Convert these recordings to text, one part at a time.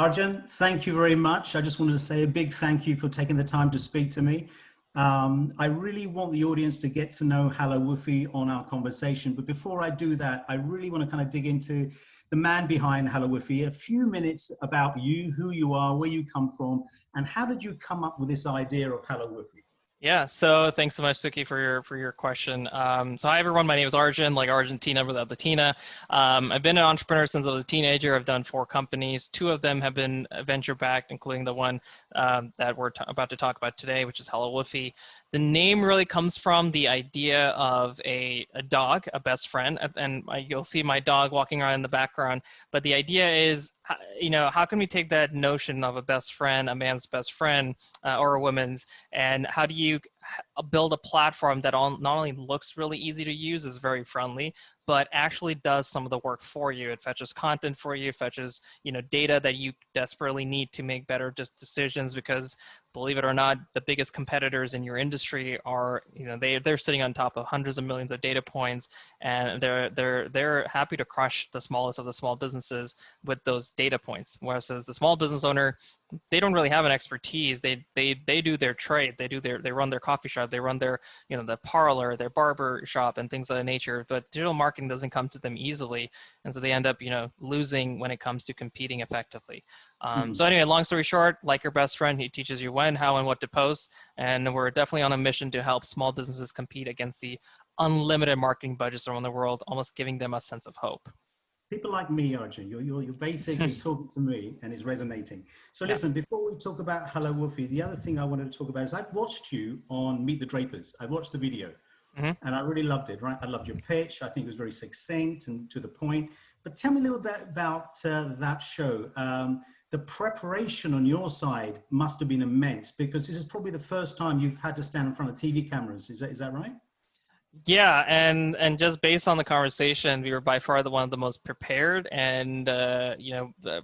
Arjun, thank you very much. I just wanted to say a big thank you for taking the time to speak to me. I really want the audience to get to know HelloWoofy on our conversation. But before I do that, I really want to kind of dig into the man behind HelloWoofy. A few minutes about you, who you are, where you come from, and how did you come up with this idea of HelloWoofy? Yeah, so thanks so much, Suki, for your question. So hi everyone, my name is Arjun, like Argentina without the Tina. I've been an entrepreneur since I was a teenager. I've done 4 companies. 2 of them have been venture backed, including the one that we're about to talk about today, which is HelloWoofy. The name really comes from the idea of a dog, a best friend, and you'll see my dog walking around in the background. But the idea is, how can we take that notion of a best friend, a man's best friend, or a woman's, and how do you build a platform that not only looks really easy to use, is very friendly, but actually does some of the work for you. It fetches content for you, fetches data that you desperately need to make better decisions, because believe it or not, the biggest competitors in your industry are, they're sitting on top of hundreds of millions of data points, and they're happy to crush the smallest of the small businesses with those data points. Whereas the small business owner, they don't really have an expertise. They do their trade. They run their coffee shop. They run their the parlor, their barber shop, and things of that nature. But digital marketing doesn't come to them easily, and so they end up losing when it comes to competing effectively. So anyway, long story short, like your best friend, he teaches you when, how, and what to post, and we're definitely on a mission to help small businesses compete against the unlimited marketing budgets around the world, almost giving them a sense of hope. People like me, Arjun, you're basically talking to me and it's resonating. So Yeah. listen, before we talk about Hello Woofy, the other thing I wanted to talk about is I've watched you on Meet the Drapers. I watched the video Hmm. and I really loved it, right? I loved your pitch. I think it was very succinct and to the point. But tell me a little bit about that show. The preparation on your side must have been immense, because this is probably the first time you've had to stand in front of TV cameras. Is that right? Yeah, and just based on the conversation, we were by far one of the most prepared, and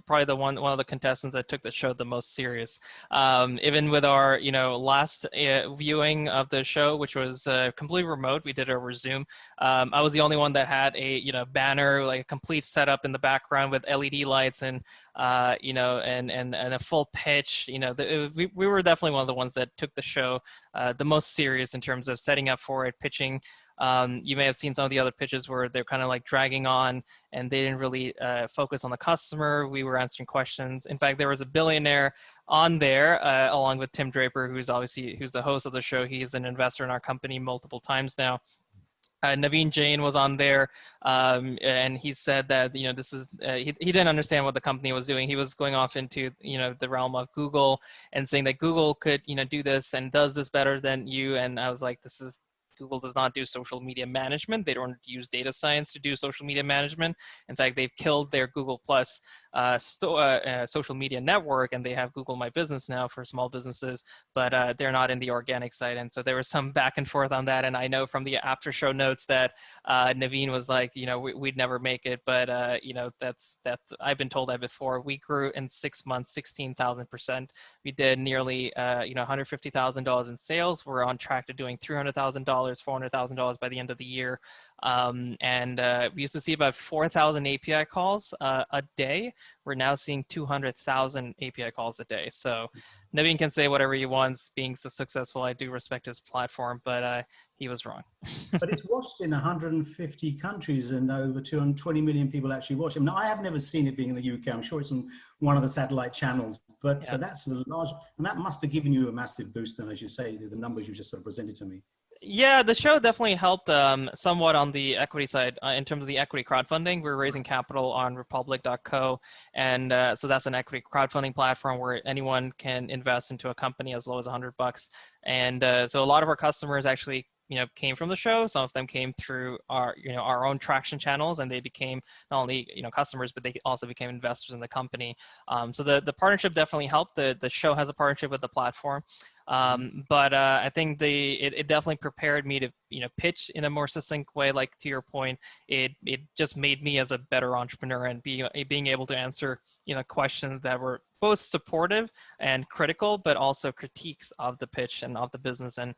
probably one of the contestants that took the show the most serious. Even with our last viewing of the show, which was completely remote, we did it over Zoom. I was the only one that had a banner, like a complete setup in the background with LED lights and and a full pitch. We were definitely one of the ones that took the show the most serious in terms of setting up for it, pitching. You may have seen some of the other pitches where they're kind of like dragging on and they didn't really focus on the customer. We were answering questions. In fact, there was a billionaire on there along with Tim Draper, who's the host of the show. He's an investor in our company multiple times now. Naveen Jain was on there, and he said that this is he didn't understand what the company was doing. He was going off into the realm of Google and saying that Google could do this and does this better than you. And I was like, Google does not do social media management. They don't use data science to do social media management. In fact, they've killed their Google Plus social media network, and they have Google My Business now for small businesses, but they're not in the organic side. And so there was some back and forth on that. And I know from the after show notes that Naveen was like, we'd never make it, but that's I've been told that before. We grew in 6 months 16,000%. We did nearly $150,000 in sales. We're on track to doing $300,000, $400,000 by the end of the year. We used to see about 4,000 API calls a day. We're now seeing 200,000 API calls a day. So Naveen can say whatever he wants, being so successful. I do respect his platform, but he was wrong. But it's watched in 150 countries and over 220 million people actually watch it. Now, I have never seen it being in the UK. I'm sure it's on one of the satellite channels, but Yeah. that's a large, and that must have given you a massive boost then, as you say, the numbers you just sort of presented to me. Yeah, the show definitely helped somewhat on the equity side in terms of the equity crowdfunding. We're raising capital on Republic.co, and so that's an equity crowdfunding platform where anyone can invest into a company as low as $100. And so a lot of our customers actually came from the show. Some of them came through our own traction channels, and they became not only customers, but they also became investors in the company. So the partnership definitely helped. The show has a partnership with the platform. But I think it definitely prepared me to pitch in a more succinct way. Like to your point, it just made me as a better entrepreneur, and being able to answer questions that were both supportive and critical, but also critiques of the pitch and of the business, and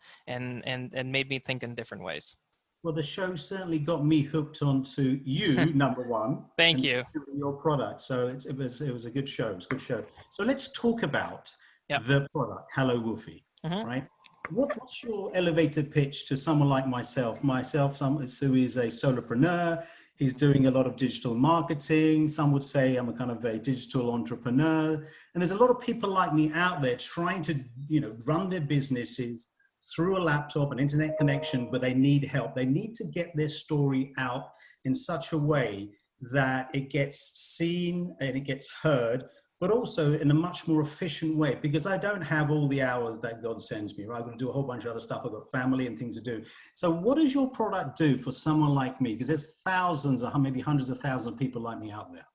made me think in different ways. Well, the show certainly got me hooked onto you, number one, Thank and you. secondly, your product. So it was a good show. It was a good show. So let's talk about Yep. the product, HelloWoofy, Hmm. right? What's your elevator pitch to someone like myself? Someone who is a solopreneur. He's doing a lot of digital marketing. Some would say I'm a kind of a digital entrepreneur. And there's a lot of people like me out there trying to, run their businesses through a laptop, an internet connection, but they need help. They need to get their story out in such a way that it gets seen and it gets heard, but also in a much more efficient way, because I don't have all the hours that God sends me, right? I've got to do a whole bunch of other stuff. I've got family and things to do. So what does your product do for someone like me? Because there's thousands or maybe hundreds of thousands of people like me out there.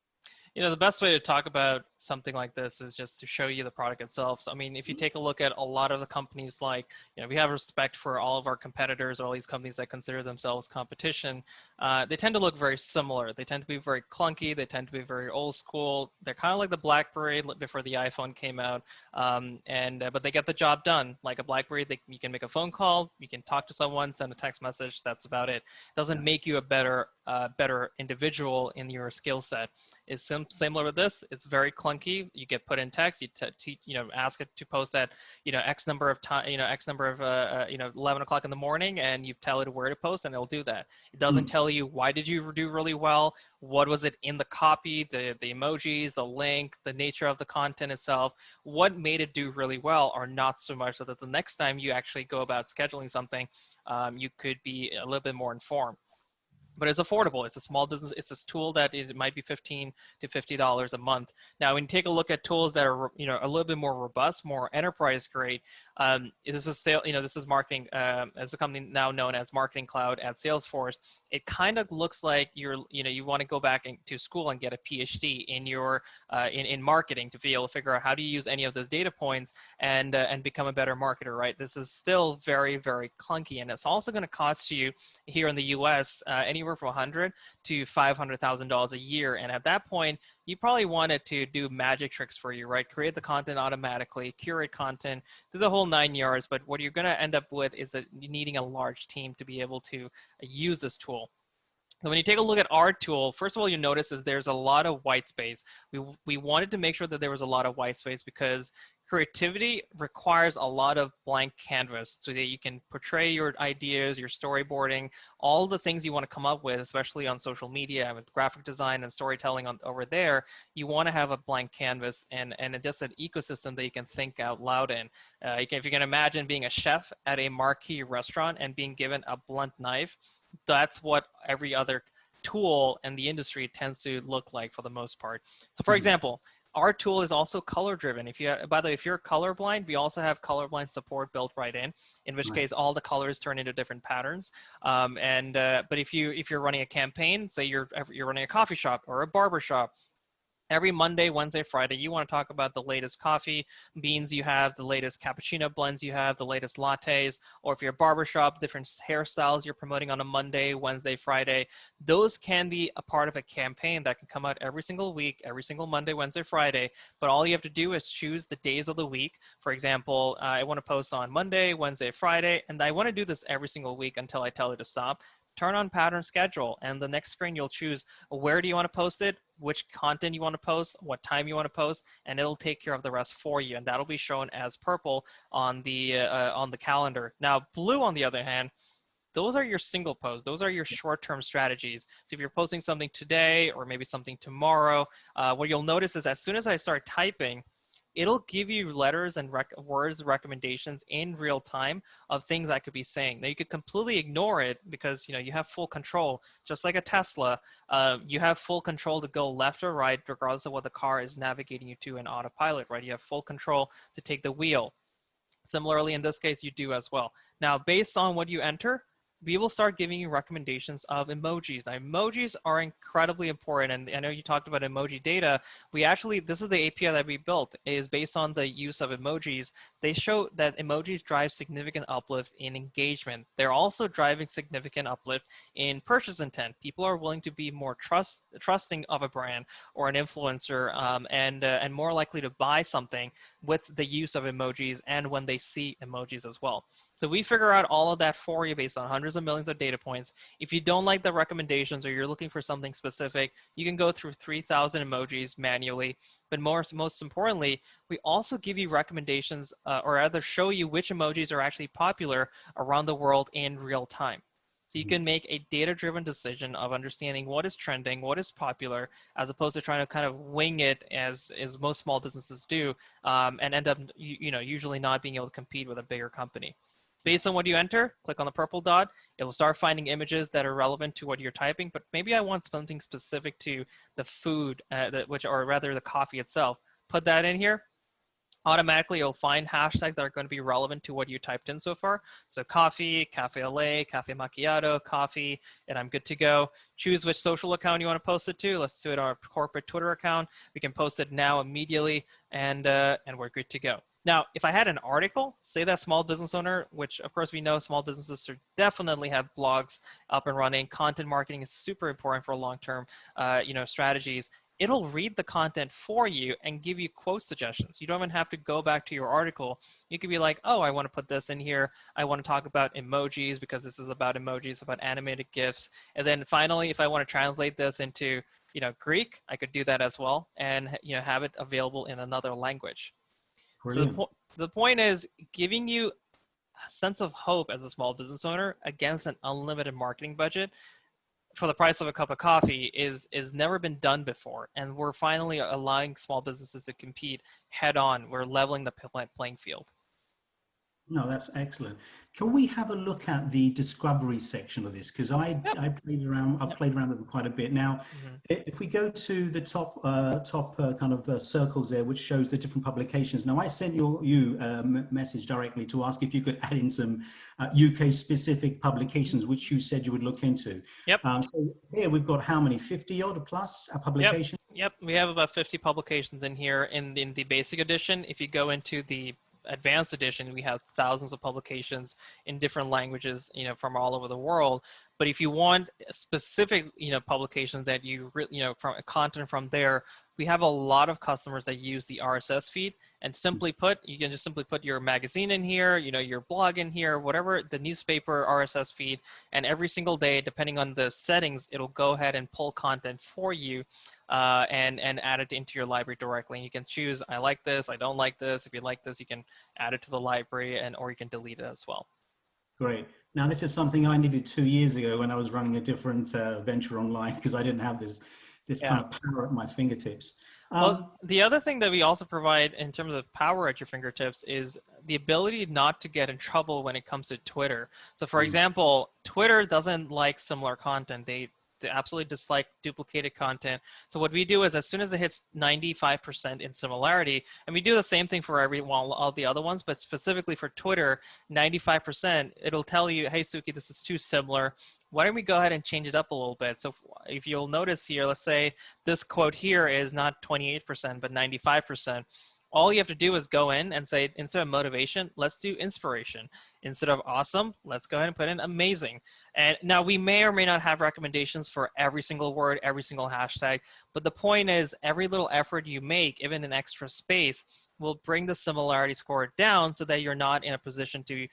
The best way to talk about something like this is just to show you the product itself. So, I mean, if you take a look at a lot of the companies, like, we have respect for all of our competitors, all these companies that consider themselves competition. They tend to look very similar. They tend to be very clunky. They tend to be very old school. They're kind of like the BlackBerry before the iPhone came out. But they get the job done. Like a BlackBerry, you can make a phone call, you can talk to someone, send a text message. That's about it. It doesn't make you a better individual in your skill set. Is similar with this. It's very clunky. You get put in text. You ask it to post at X number of time. X number of 11 o'clock in the morning, and you tell it where to post, and it'll do that. It doesn't tell you why did you do really well. What was it in the copy, the emojis, the link, the nature of the content itself. What made it do really well, or not so much, so that the next time you actually go about scheduling something, you could be a little bit more informed. But it's affordable. It's a small business. It's a tool that it might be $15 to $50 a month. Now, when you take a look at tools that are, a little bit more robust, more enterprise grade, this is marketing, as a company now known as Marketing Cloud at Salesforce. It kind of looks like you want to go back to school and get a PhD in in marketing to be able to figure out how do you use any of those data points and become a better marketer, right? This is still very, very clunky, and it's also going to cost you here in the U.S. Anywhere from $100,000 to $500,000 a year. And at that point, you probably want it to do magic tricks for you, right? Create the content automatically, curate content, do the whole 9 yards. But what you're going to end up with is that you're needing a large team to be able to use this tool. So when you take a look at our tool, first of all, you notice is there's a lot of white space. We wanted to make sure that there was a lot of white space because creativity requires a lot of blank canvas so that you can portray your ideas, your storyboarding, all the things you want to come up with, especially on social media with graphic design and storytelling over there. You want to have a blank canvas and just an ecosystem that you can think out loud in. If you can imagine being a chef at a marquee restaurant and being given a blunt knife, that's what every other tool in the industry tends to look like for the most part. So for example, our tool is also color driven. By the way, if you're colorblind, we also have colorblind support built right in which case all the colors turn into different patterns. But if you're running a campaign, say you're running a coffee shop or a barber shop, every Monday, Wednesday, Friday, you want to talk about the latest coffee beans you have, the latest cappuccino blends you have, the latest lattes, or if you're a barbershop, different hairstyles you're promoting on a Monday, Wednesday, Friday. Those can be a part of a campaign that can come out every single week, every single Monday, Wednesday, Friday. But all you have to do is choose the days of the week. For example, I want to post on Monday, Wednesday, Friday, and I want to do this every single week until I tell it to stop. Turn on pattern schedule, and the next screen you'll choose where do you want to post it, which content you want to post, what time you want to post, and it'll take care of the rest for you. And that'll be shown as purple on the calendar. Now, blue, on the other hand, those are your single posts. Those are your short-term strategies. So if you're posting something today or maybe something tomorrow, what you'll notice is as soon as I start typing, it'll give you letters and words recommendations in real time of things I could be saying. Now you could completely ignore it because you have full control. Just like a Tesla, you have full control to go left or right regardless of what the car is navigating you to in autopilot, right? You have full control to take the wheel. Similarly, in this case, you do as well. Now, based on what you enter, we will start giving you recommendations of emojis. Now, emojis are incredibly important, and I know you talked about emoji data. This is the API that we built, is based on the use of emojis. They show that emojis drive significant uplift in engagement. They're also driving significant uplift in purchase intent. People are willing to be more trusting of a brand or an influencer, and more likely to buy something with the use of emojis and when they see emojis as well. So we figure out all of that for you based on hundreds of millions of data points. If you don't like the recommendations or you're looking for something specific, you can go through 3,000 emojis manually. But most importantly, we also give you recommendations or rather show you which emojis are actually popular around the world in real time. So you can make a data-driven decision of understanding what is trending, what is popular, as opposed to trying to kind of wing it as most small businesses do, and end up usually not being able to compete with a bigger company. Based on what you enter, click on the purple dot. It will start finding images that are relevant to what you're typing, but maybe I want something specific to the food, or rather the coffee itself. Put that in here. Automatically it'll find hashtags that are going to be relevant to what you typed in so far. So coffee, cafe au lait, cafe macchiato, coffee, and I'm good to go. Choose which social account you want to post it to. Let's do it on our corporate Twitter account. We can post it now immediately, and we're good to go. Now, if I had an article, say that small business owner, which of course we know small businesses should definitely have blogs up and running. Content marketing is super important for long-term, strategies. It'll read the content for you and give you quote suggestions. You don't even have to go back to your article. You could be like, oh, I want to put this in here. I want to talk about emojis because this is about emojis, about animated GIFs. And then finally, if I want to translate this into, Greek, I could do that as well and, have it available in another language. Brilliant. So the point is giving you a sense of hope as a small business owner against an unlimited marketing budget for the price of a cup of coffee is never been done before. And we're finally allowing small businesses to compete head on. We're leveling the playing field. No, that's excellent. Can we have a look at the discovery section of this? Because I played around, I've played around with it quite a bit. Now, if we go to the top circles there, which shows the different publications. Now, I sent you a message directly to ask if you could add in some UK specific publications, which you said you would look into. Yep. So here we've got how many, 50 odd plus publications? Yep. We have about 50 publications in here in the basic edition. If you go into the advanced edition, we have thousands of publications in different languages, from all over the world. But if you want specific, publications that from content from there, we have a lot of customers that use the RSS feed, and you can just simply put your magazine in here, your blog in here, whatever, the newspaper RSS feed, and every single day, depending on the settings, it'll go ahead and pull content for you and add it into your library directly. And you can choose, I like this, I don't like this. If you like this, you can add it to the library or you can delete it as well. Great. Now, this is something I needed 2 years ago when I was running a different venture online, because I didn't have this kind of power at my fingertips. Well, the other thing that we also provide in terms of power at your fingertips is the ability not to get in trouble when it comes to Twitter. So for example, Twitter doesn't like similar content. They absolutely dislike duplicated content. So what we do is as soon as it hits 95% in similarity, and we do the same thing for all the other ones, but specifically for Twitter, 95%, it'll tell you, hey, Suki, this is too similar. Why don't we go ahead and change it up a little bit? So if you'll notice here, let's say this quote here is not 28%, but 95%. All you have to do is go in and say, instead of motivation, let's do inspiration. Instead of awesome, let's go ahead and put in amazing. And now we may or may not have recommendations for every single word, every single hashtag, but the point is every little effort you make, even in extra space, will bring the similarity score down so that you're not in a position to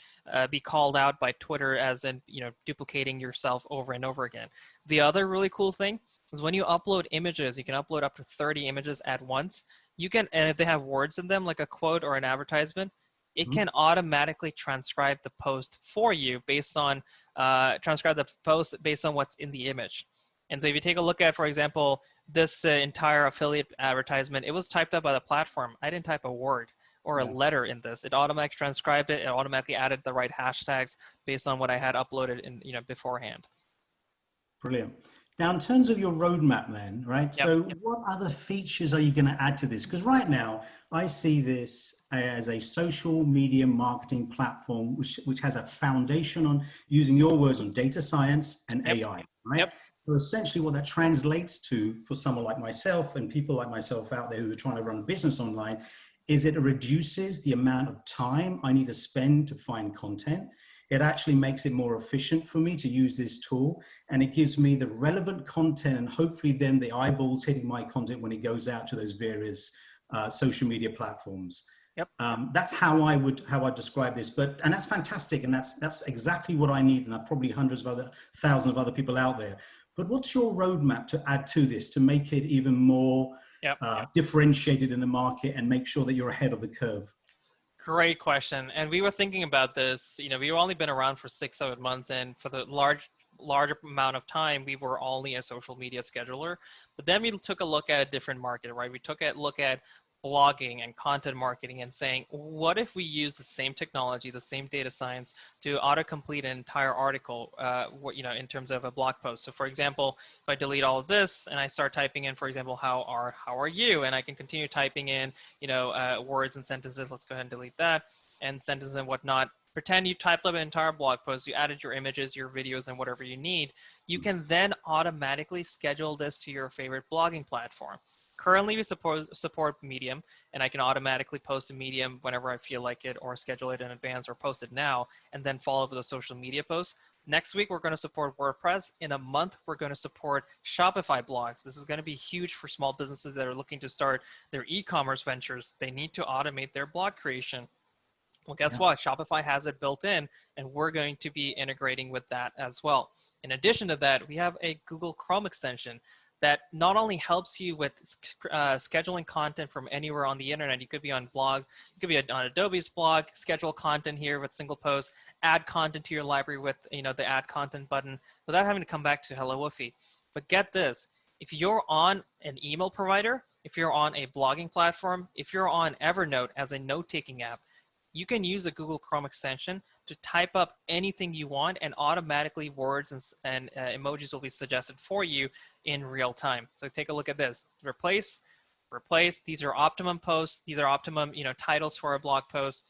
be called out by Twitter as in, duplicating yourself over and over again. The other really cool thing is when you upload images, you can upload up to 30 images at once. And if they have words in them, like a quote or an advertisement, it can automatically transcribe the post for you based on what's in the image. And so if you take a look at, for example, this entire affiliate advertisement, it was typed up by the platform. I didn't type a word or a letter in this. It automatically transcribed it. It automatically added the right hashtags based on what I had uploaded in, beforehand. Brilliant. Now, in terms of your roadmap then, right? So what other features are you going to add to this? Because right now I see this as a social media marketing platform, which has a foundation on, using your words, on data science and AI, right? So essentially what that translates to for someone like myself and people like myself out there who are trying to run a business online is it reduces the amount of time I need to spend to find content. It actually makes it more efficient for me to use this tool, and it gives me the relevant content and hopefully then the eyeballs hitting my content when it goes out to those various social media platforms. Yep. That's how I describe this. And that's fantastic, and that's exactly what I need, and there are probably hundreds of other thousands of other people out there. But what's your roadmap to add to this to make it even more Yep. differentiated in the market and make sure that you're ahead of the curve? Great question. And we were thinking about this, we've only been around for 6, 7 months, and for the large amount of time, we were only a social media scheduler. But then we took a look at a different market, right? We took a look at blogging and content marketing and saying, what if we use the same technology, the same data science to autocomplete an entire article, in terms of a blog post. So for example, if I delete all of this and I start typing in, for example, how are you? And I can continue typing in, words and sentences. Let's go ahead and delete that, and sentences and whatnot. Pretend you typed up an entire blog post, you added your images, your videos, and whatever you need. You can then automatically schedule this to your favorite blogging platform. Currently, we support Medium, and I can automatically post a Medium whenever I feel like it, or schedule it in advance, or post it now, and then follow up with a social media post. Next week, we're going to support WordPress. In a month, we're going to support Shopify blogs. This is going to be huge for small businesses that are looking to start their e-commerce ventures. They need to automate their blog creation. Well, guess what? Shopify has it built in, and we're going to be integrating with that as well. In addition to that, we have a Google Chrome extension that not only helps you with scheduling content from anywhere on the internet. You could be on blog, you could be on Adobe's blog, schedule content here with single post, add content to your library with the add content button without having to come back to HelloWoofy. But get this, if you're on an email provider, if you're on a blogging platform, if you're on Evernote as a note-taking app, you can use the Google Chrome extension to type up anything you want, and automatically words and emojis will be suggested for you in real time. So take a look at this. Replace. These are optimum posts. These are optimum titles for a blog post.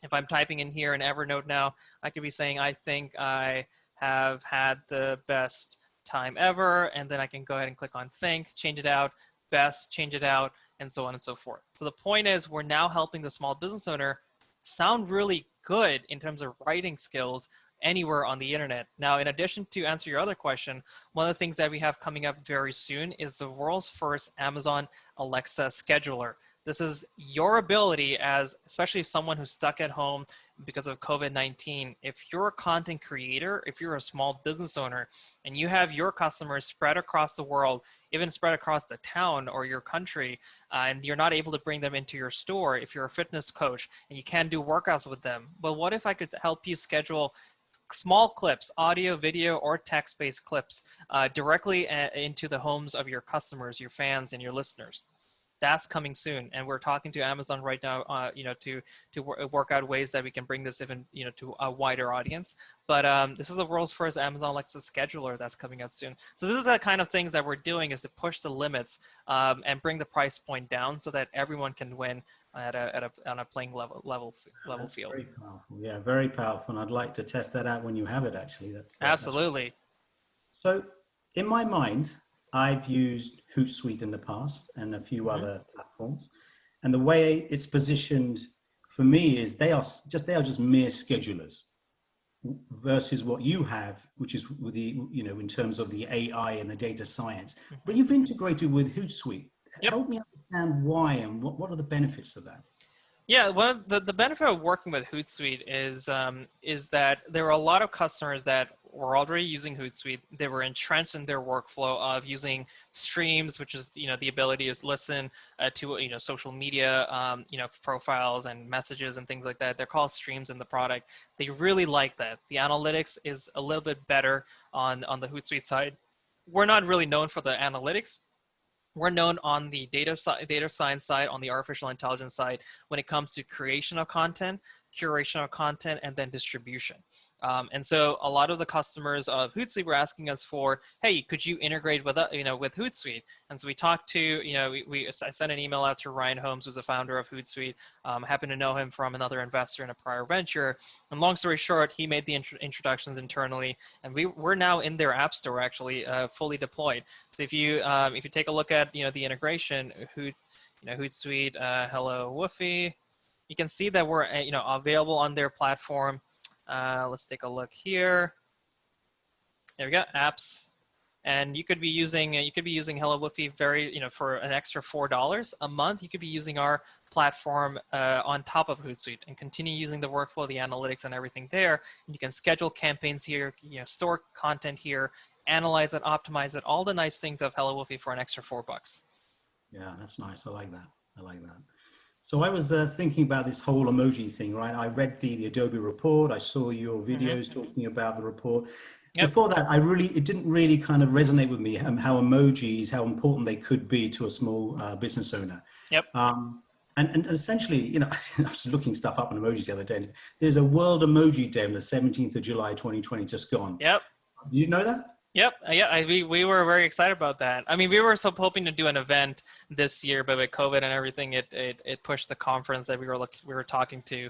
If I'm typing in here in Evernote now, I could be saying, I think I have had the best time ever, and then I can go ahead and click on think, change it out, best, change it out, and so on and so forth. So the point is, we're now helping the small business owner sound really good in terms of writing skills anywhere on the internet. Now, in addition, to answer your other question, one of the things that we have coming up very soon is the world's first Amazon Alexa scheduler. This is your ability, as especially someone who's stuck at home because of COVID-19. If you're a content creator, if you're a small business owner, and you have your customers spread across the world, even spread across the town or your country, and you're not able to bring them into your store, if you're a fitness coach and you can't do workouts with them, well, what if I could help you schedule small clips, audio, video, or text-based clips directly into the homes of your customers, your fans, and your listeners? That's coming soon, and we're talking to Amazon right now, to work out ways that we can bring this even, to a wider audience. But this is the world's first Amazon Alexa scheduler that's coming out soon. So this is the kind of things that we're doing, is to push the limits and bring the price point down so that everyone can win on a playing level field. Very powerful. Yeah, very powerful. And I'd like to test that out when you have it. Actually, Absolutely. So, in my mind, I've used Hootsuite in the past and a few other platforms, and the way it's positioned for me is they are just mere schedulers versus what you have, which is with the in terms of the AI and the data science. But you've integrated with Hootsuite. Yep. Help me understand why and what are the benefits of that? Yeah, one of the benefit of working with Hootsuite is that there are a lot of customers that were already using Hootsuite. They were entrenched in their workflow of using streams, which is the ability to listen to social media profiles and messages and things like that. They're called streams in the product. They really like that. The analytics is a little bit better on the Hootsuite side. We're not really known for the analytics. We're known on the data science side, on the artificial intelligence side, when it comes to creation of content, curation of content, and then distribution. And so a lot of the customers of Hootsuite were asking us for, hey, could you integrate with with Hootsuite? And so we talked to, I sent an email out to Ryan Holmes, who's the founder of Hootsuite. Happened to know him from another investor in a prior venture. And long story short, he made the introductions internally, and we're now in their app store, actually fully deployed. So if you take a look at the integration, Hootsuite, HelloWoofy, you can see that we're available on their platform. Let's take a look here. There we go, apps. And you could be using HelloWoofy for an extra $4 a month. You could be using our platform on top of Hootsuite and continue using the workflow, the analytics, and everything there. And you can schedule campaigns here, store content here, analyze it, optimize it, all the nice things of HelloWoofy for an extra $4. Yeah, that's nice. I like that. I like that. So I was thinking about this whole emoji thing, right? I read the Adobe report. I saw your videos talking about the report. Yep. Before that, it didn't really kind of resonate with me how emojis, how important they could be to a small business owner. Yep. And essentially, I was looking stuff up on emojis the other day. There's a World Emoji Day on the 17th of July, 2020, just gone. Yep. Do you know that? Yep. Yeah. We were very excited about that. I mean, we were hoping to do an event this year, but with COVID and everything, it pushed the conference that we were talking to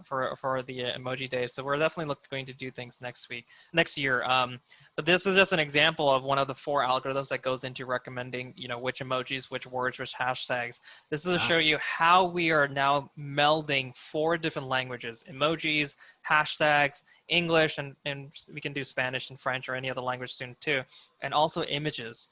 for the Emoji Day. So we're definitely going to do things next year. But this is just an example of one of the 4 algorithms that goes into recommending, which emojis, which words, which hashtags. This is to show you how we are now melding 4 different languages: emojis, hashtags, English, and we can do Spanish and French or any other language soon too, and also images.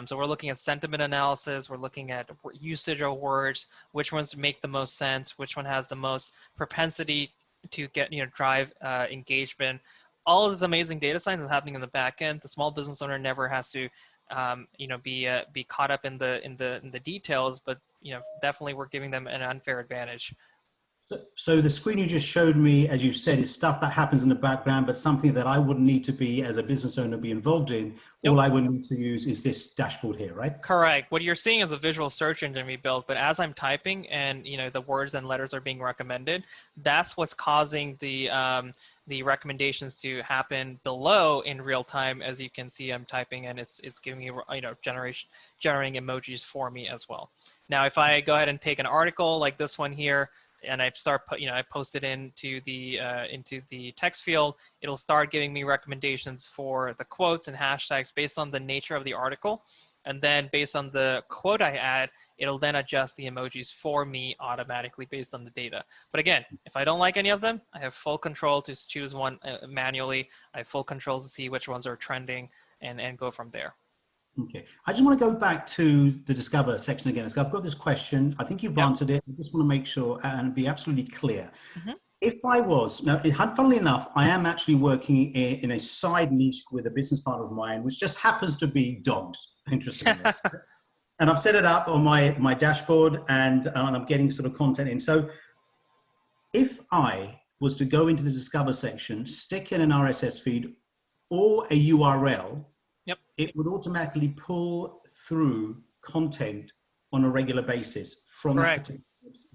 So we're looking at sentiment analysis, we're looking at usage of words, which ones make the most sense, which one has the most propensity to get, drive engagement. All of this amazing data science is happening in the back end. The small business owner never has to, be caught up in the details, but definitely we're giving them an unfair advantage. So the screen you just showed me, as you said, is stuff that happens in the background, but something that I wouldn't need to be, as a business owner, be involved in. All I would need to use is this dashboard here, right? Correct. What you're seeing is a visual search engine we built, but as I'm typing and the words and letters are being recommended, that's what's causing the recommendations to happen below in real time. As you can see, I'm typing and it's giving me generating emojis for me as well. Now, if I go ahead and take an article like this one here, and I I post it into the text field, it'll start giving me recommendations for the quotes and hashtags based on the nature of the article. And then based on the quote I add, it'll then adjust the emojis for me automatically based on the data. But again, if I don't like any of them, I have full control to choose one manually. I have full control to see which ones are trending and go from there. Okay, I just want to go back to the Discover section again. So I've got this question. I think you've answered it. I just want to make sure and be absolutely clear. If I was, now, funnily enough, I am actually working in a side niche with a business partner of mine, which just happens to be dogs, interestingly. And I've set it up on my dashboard and I'm getting sort of content in. So if I was to go into the Discover section, stick in an RSS feed or a URL, it would automatically pull through content on a regular basis from that particular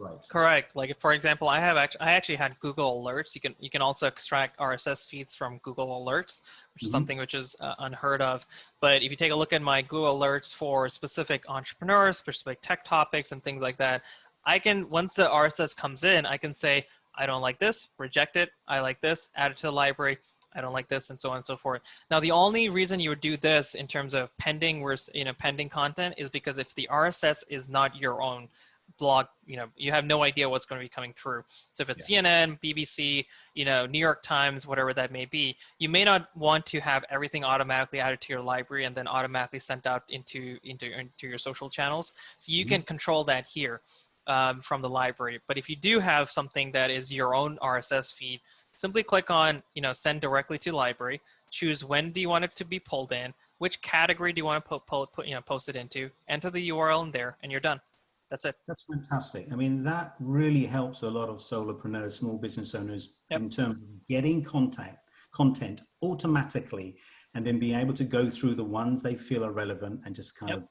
website. Correct. Like, for example, I actually had Google Alerts. You can also extract RSS feeds from Google Alerts, which is something which is unheard of. But if you take a look at my Google Alerts for specific entrepreneurs, specific tech topics, and things like that, once the RSS comes in, I can say, I don't like this, reject it. I like this, add it to the library. I don't like this, and so on and so forth. Now, the only reason you would do this in terms of pending content is because if the RSS is not your own blog, you have no idea what's going to be coming through. So if it's CNN, BBC, New York Times, whatever that may be, you may not want to have everything automatically added to your library and then automatically sent out into your social channels. So you can control that here from the library. But if you do have something that is your own RSS feed, simply click on, send directly to library, choose when do you want it to be pulled in, which category do you want to post it into, enter the URL in there, and you're done. That's it. That's fantastic. I mean, that really helps a lot of solopreneurs, small business owners in terms of getting content automatically and then being able to go through the ones they feel are relevant and just kind of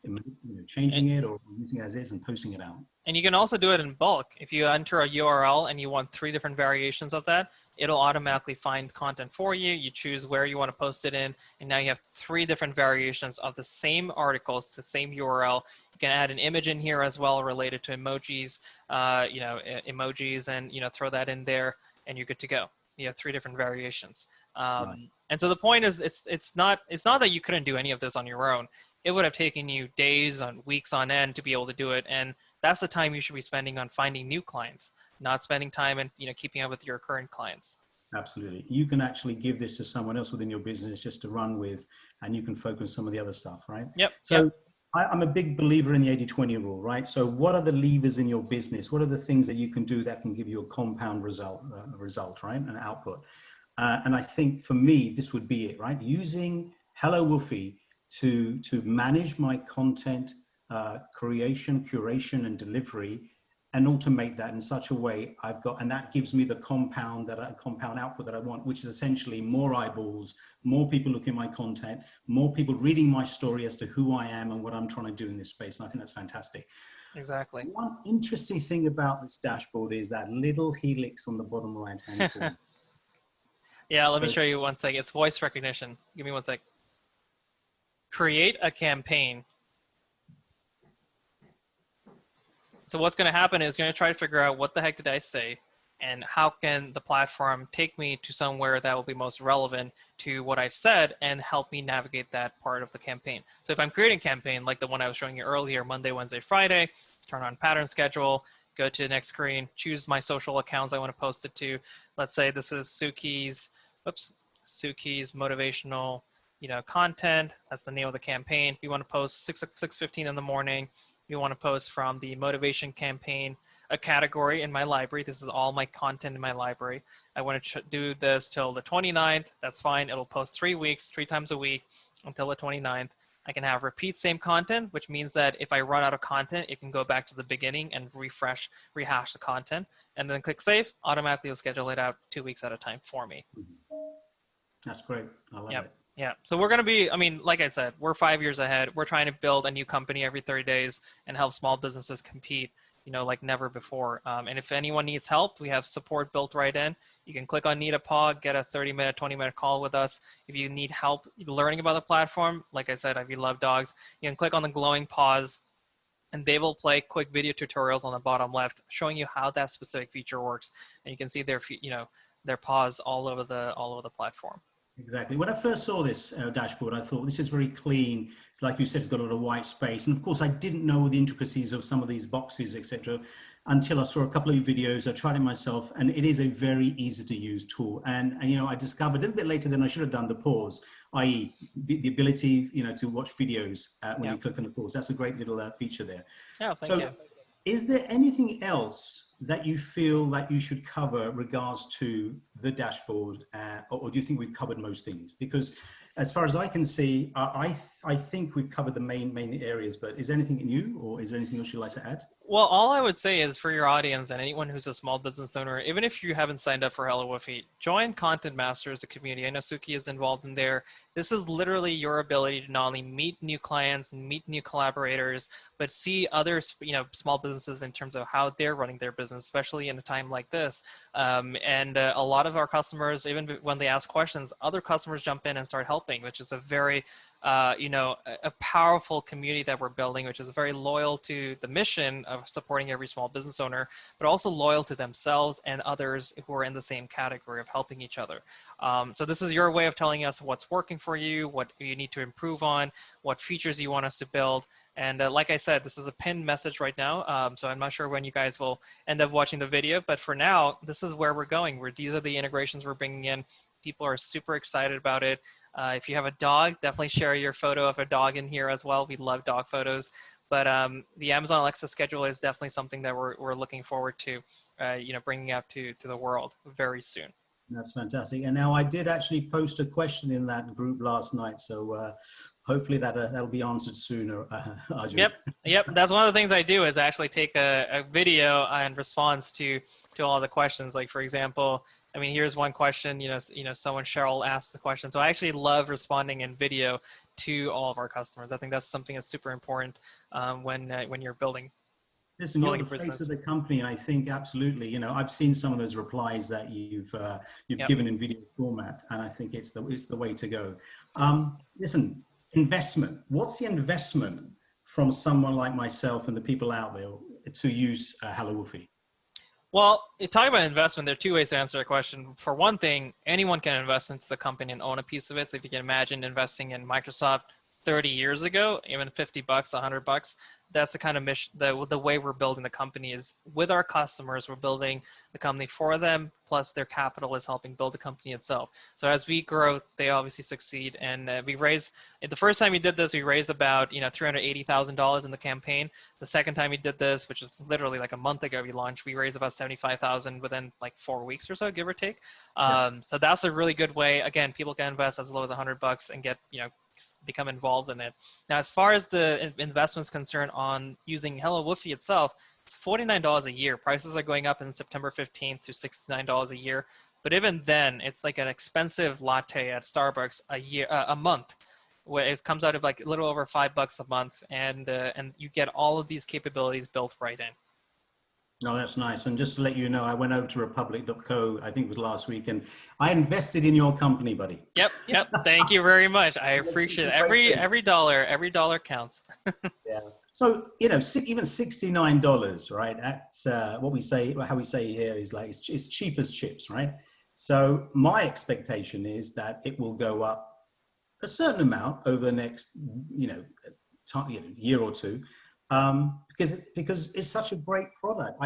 changing it or using it as is and posting it out. And you can also do it in bulk. If you enter a URL and you want 3 different variations of that, it'll automatically find content for you. You choose where you want to post it in, and now you have 3 different variations of the same articles, the same URL. You can add an image in here as well related to emojis, emojis, and throw that in there, and you're good to go. You have 3 different variations. And so the point is, it's not that you couldn't do any of this on your own. It would have taken you days on weeks on end to be able to do it, and that's the time you should be spending on finding new clients, not spending time and keeping up with your current clients. Absolutely. You can actually give this to someone else within your business just to run with and you can focus on some of the other stuff, right? Yep. So Yep. I'm a big believer in the 80-20 rule, right? So what are the levers in your business? What are the things that you can do that can give you a compound result, right? An output. And I think for me, this would be it, right? Using HelloWoofy to manage my content creation, curation, and delivery, and automate that in such a way and that gives me the compound output that I want, which is essentially more eyeballs, more people looking at my content, more people reading my story as to who I am and what I'm trying to do in this space. And I think that's fantastic. Exactly. One interesting thing about this dashboard is that little helix on the bottom right-hand corner. Yeah, let me show you one second. It's voice recognition. Give me one sec. Create a campaign. So what's going to happen is going to try to figure out what the heck did I say and how can the platform take me to somewhere that will be most relevant to what I've said and help me navigate that part of the campaign. So if I'm creating a campaign like the one I was showing you earlier, Monday, Wednesday, Friday, turn on pattern schedule, go to the next screen, choose my social accounts I want to post it to. Let's say this is Suki's motivational, content. That's the name of the campaign. We want to post 6:15 in the morning. We want to post from the motivation campaign, a category in my library. This is all my content in my library. I want to do this till the 29th. That's fine. It'll post 3 weeks, 3 times a week until the 29th. I can have repeat same content, which means that if I run out of content, it can go back to the beginning and rehash the content, and then click save. Automatically will schedule it out 2 weeks at a time for me. That's great. I love it. Yeah. So we're going to be, like I said, we're 5 years ahead. We're trying to build a new company every 30 days and help small businesses compete, like never before. And if anyone needs help, we have support built right in. You can click on Need a Paw, get a 30-minute, 20-minute call with us. If you need help learning about the platform, like I said, if you love dogs, you can click on the glowing paws and they will play quick video tutorials on the bottom left, showing you how that specific feature works. And you can see their paws all over the platform. Exactly. When I first saw this dashboard, I thought this is very clean. It's like you said, it's got a lot of white space. And of course, I didn't know the intricacies of some of these boxes, etc., until I saw a couple of videos. I tried it myself, and it is a very easy to use tool. And I discovered a little bit later than I should have done the pause, i.e. the ability, to watch videos when you click on the pause. That's a great little feature there. Oh, thank you. Is there anything else that you feel that you should cover regards to the dashboard, or do you think we've covered most things? Because as far as I can see, I think we've covered the main areas, but is there anything new, or is there anything else you'd like to add? Well, all I would say is for your audience and anyone who's a small business owner, even if you haven't signed up for HelloWoofy, join Content Masters, the community. I know Suki is involved in there. This is literally your ability to not only meet new clients and meet new collaborators, but see other, small businesses in terms of how they're running their business, especially in a time like this. And a lot of our customers, even when they ask questions, other customers jump in and start helping, which is a very a powerful community that we're building, which is very loyal to the mission of supporting every small business owner, but also loyal to themselves and others who are in the same category of helping each other. So this is your way of telling us what's working for you, what you need to improve on, what features you want us to build. And like I said, this is a pinned message right now. So I'm not sure when you guys will end up watching the video, but for now, this is where we're going. These are the integrations we're bringing in. People are super excited about it. If you have a dog, definitely share your photo of a dog in here as well. We love dog photos. But the Amazon Alexa schedule is definitely something that we're looking forward to, bringing out to the world very soon. That's fantastic. And now I did actually post a question in that group last night, so hopefully that'll be answered sooner, Arjun. Yep. That's one of the things I do is actually take a video in response to all the questions. Like, for example, here's one question, someone, Cheryl, asked the question. So I actually love responding in video to all of our customers. I think that's something that's super important when you're building. Listen, you're the face of the company, and I think absolutely. I've seen some of those replies that you've given in video format, and I think it's the way to go. Listen, investment. What's the investment from someone like myself and the people out there to use HelloWoofy? Well, talking about investment, there are two ways to answer the question. For one thing, anyone can invest into the company and own a piece of it. So if you can imagine investing in Microsoft, 30 years ago, even 50 bucks, $100. That's the kind of mission, the way we're building the company is with our customers. We're building the company for them, plus their capital is helping build the company itself. So as we grow, they obviously succeed. And we raised, the first time we did this, we raised about, $380,000 in the campaign. The second time we did this, which is literally like a month ago, we launched, we raised about 75,000 within like 4 weeks or so, give or take. So that's a really good way. Again, people can invest as low as $100 and get, become involved in it. Now, as far as the investments concerned on using HelloWoofy itself, it's $49 a year. Prices are going up in September 15th to $69 a year. But even then, it's like an expensive latte at Starbucks a month, where it comes out of like a little over $5 a month, and you get all of these capabilities built right in. No, that's nice. And just to let you know, I went over to republic.co, I think it was last week, and I invested in your company, buddy. Yep. Thank you very much. I appreciate it. Every dollar counts. Yeah. So, even $69, right? That's what we say, how we say here is like, it's cheap as chips, right? So my expectation is that it will go up a certain amount over the next, year or two. Because it's such a great product.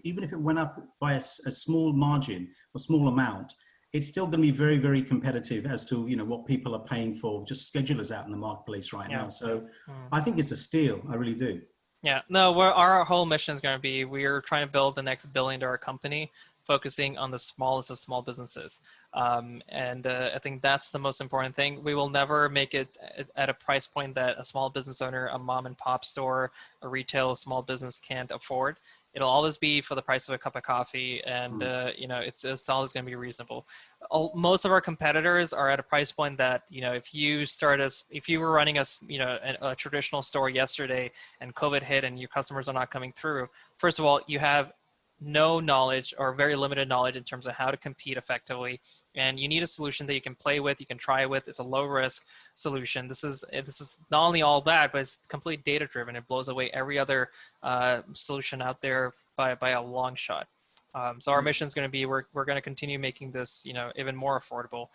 Even if it went up by a small margin or small amount, it's still going to be very, very competitive as to, what people are paying for just schedulers out in the marketplace right now. So I think it's a steal. I really do. Yeah, no, our whole mission is going to be, we're trying to build the next billion-dollar company, focusing on the smallest of small businesses. I think that's the most important thing. We will never make it at a price point that a small business owner, a mom and pop store, a retail small business can't afford. It'll always be for the price of a cup of coffee, and it's always going to be reasonable. Most of our competitors are at a price point that, if you were running a traditional store yesterday and COVID hit and your customers are not coming through, first of all, you have no knowledge or very limited knowledge in terms of how to compete effectively. And you need a solution that you can play with, you can try with. It's a low risk solution. This is not only all that, but it's completely data driven. It blows away every other solution out there by a long shot. So our mission is going to be, we're going to continue making this, even more affordable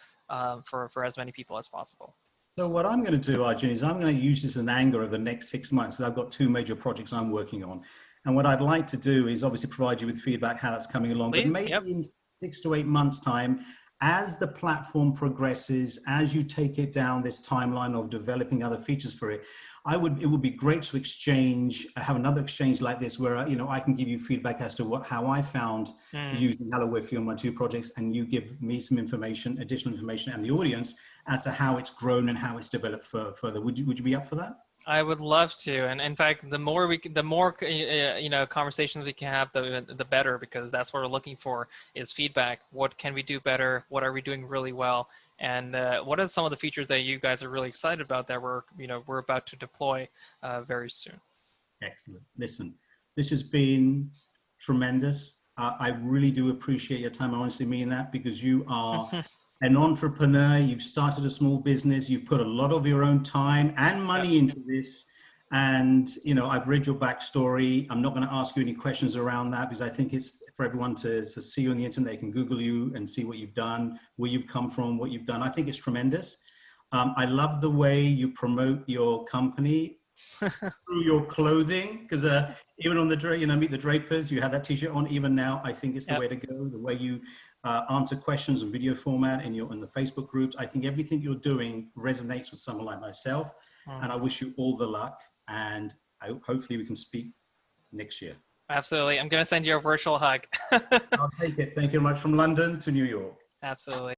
for as many people as possible. So what I'm going to do, Arjun, is I'm going to use this as an anchor over the next 6 months. I've got 2 major projects I'm working on. And what I'd like to do is obviously provide you with feedback, how it's coming along. Please, but maybe in 6 to 8 months' time, as the platform progresses, as you take it down this timeline of developing other features for it, it would be great to have another exchange like this where, I can give you feedback as to how I found using HelloWoofy on my 2 projects, and you give me some information, additional information, and the audience as to how it's grown and how it's developed further. Would you be up for that? I would love to, and in fact, the more conversations we can have, the better, because that's what we're looking for is feedback. What can we do better? What are we doing really well? And what are some of the features that you guys are really excited about that we're about to deploy very soon? Excellent. Listen, this has been tremendous. I really do appreciate your time. I honestly mean that, because you are an entrepreneur. You've started a small business. You've put a lot of your own time and money into this. And, I've read your backstory. I'm not going to ask you any questions around that, because I think it's for everyone to see you on the internet. They can Google you and see what you've done, where you've come from, what you've done. I think it's tremendous. I love the way you promote your company through your clothing, because even on the Meet the Drapers, you have that t-shirt on. Even now, I think it's the way to go. The way you answer questions in video format in the Facebook groups. I think everything you're doing resonates with someone like myself, and I wish you all the luck, and hopefully we can speak next year. Absolutely. I'm going to send you a virtual hug. I'll take it. Thank you very much, from London to New York. Absolutely.